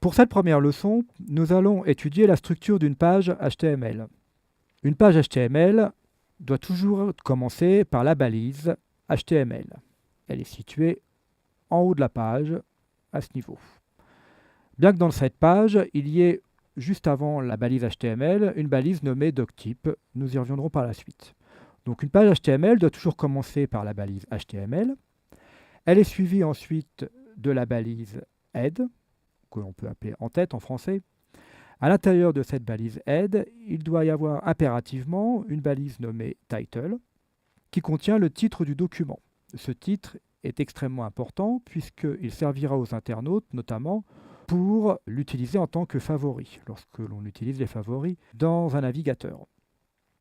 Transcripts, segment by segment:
Pour cette première leçon, nous allons étudier la structure d'une page HTML. Une page HTML doit toujours commencer par la balise HTML. Elle est située en haut de la page, à ce niveau. Bien que dans cette page, il y ait, juste avant la balise HTML, une balise nommée doctype. Nous y reviendrons par la suite. Donc une page HTML doit toujours commencer par la balise HTML. Elle est suivie ensuite de la balise head, que l'on peut appeler en tête en français. À l'intérieur de cette balise head, il doit y avoir impérativement une balise nommée title, qui contient le titre du document. Ce titre est extrêmement important puisqu'il servira aux internautes notamment pour l'utiliser en tant que favori, lorsque l'on utilise les favoris dans un navigateur.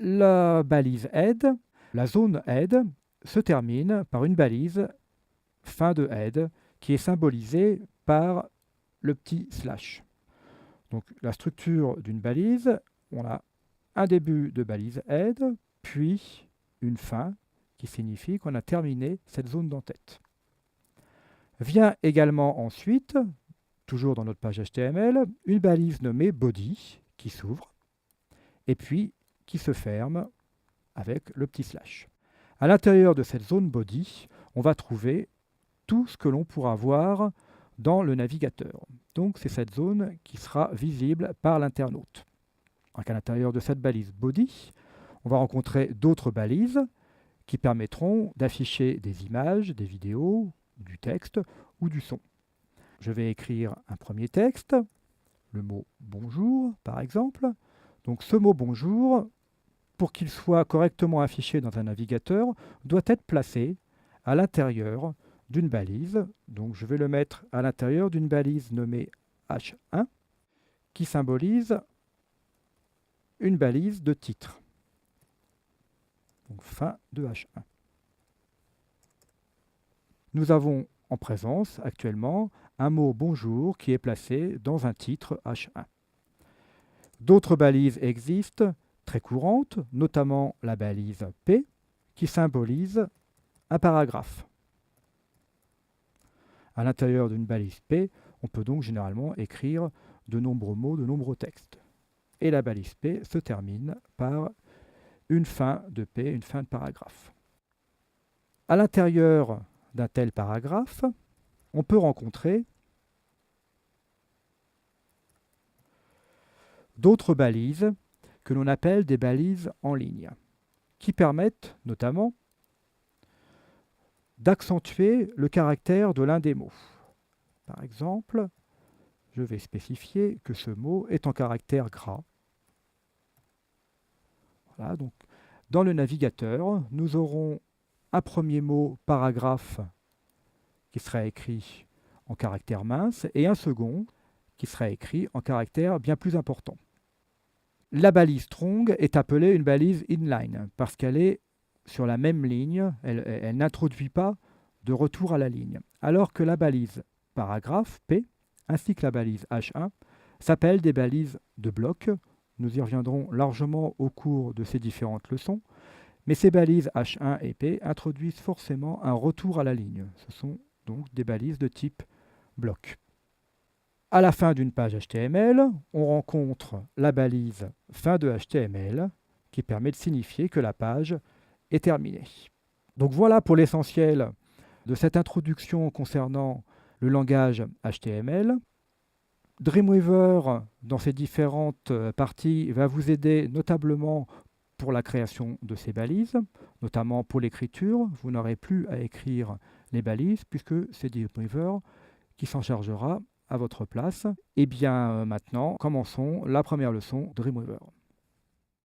La balise head, la zone head, se termine par une balise fin de head qui est symbolisée par le petit slash. Donc la structure d'une balise, on a un début de balise head, puis une fin qui signifie qu'on a terminé cette zone d'entête. Vient également ensuite, toujours dans notre page HTML, une balise nommée body qui s'ouvre et puis qui se ferme avec le petit slash. À l'intérieur de cette zone body, on va trouver tout ce que l'on pourra voir dans le navigateur. Donc c'est cette zone qui sera visible par l'internaute. À l'intérieur de cette balise body, on va rencontrer d'autres balises qui permettront d'afficher des images, des vidéos, du texte ou du son. Je vais écrire un premier texte, le mot bonjour par exemple. Donc ce mot bonjour, pour qu'il soit correctement affiché dans un navigateur, doit être placé à l'intérieur d'une balise. Donc je vais le mettre à l'intérieur d'une balise nommée H1 qui symbolise une balise de titre. Donc fin de H1. Nous avons en présence actuellement un mot bonjour qui est placé dans un titre H1. D'autres balises existent, très courantes, notamment la balise P qui symbolise un paragraphe. À l'intérieur d'une balise P, on peut donc généralement écrire de nombreux mots, de nombreux textes. Et la balise P se termine par une fin de P, une fin de paragraphe. À l'intérieur d'un tel paragraphe, on peut rencontrer d'autres balises que l'on appelle des balises en ligne, qui permettent notamment d'accentuer le caractère de l'un des mots. Par exemple, je vais spécifier que ce mot est en caractère gras. Voilà, donc, dans le navigateur, nous aurons un premier mot paragraphe qui sera écrit en caractère mince et un second qui sera écrit en caractère bien plus important. La balise strong est appelée une balise inline parce qu'elle est sur la même ligne, elle n'introduit pas de retour à la ligne, alors que la balise paragraphe P ainsi que la balise H1 s'appellent des balises de bloc. Nous y reviendrons largement au cours de ces différentes leçons. Mais ces balises H1 et P introduisent forcément un retour à la ligne. Ce sont donc des balises de type bloc. À la fin d'une page HTML, on rencontre la balise fin de HTML qui permet de signifier que la page est terminée. Donc voilà pour l'essentiel de cette introduction concernant le langage HTML. Dreamweaver, dans ses différentes parties, va vous aider notablement pour la création de ces balises, notamment pour l'écriture. Vous n'aurez plus à écrire les balises puisque c'est Dreamweaver qui s'en chargera à votre place. Et bien maintenant, commençons la première leçon Dreamweaver.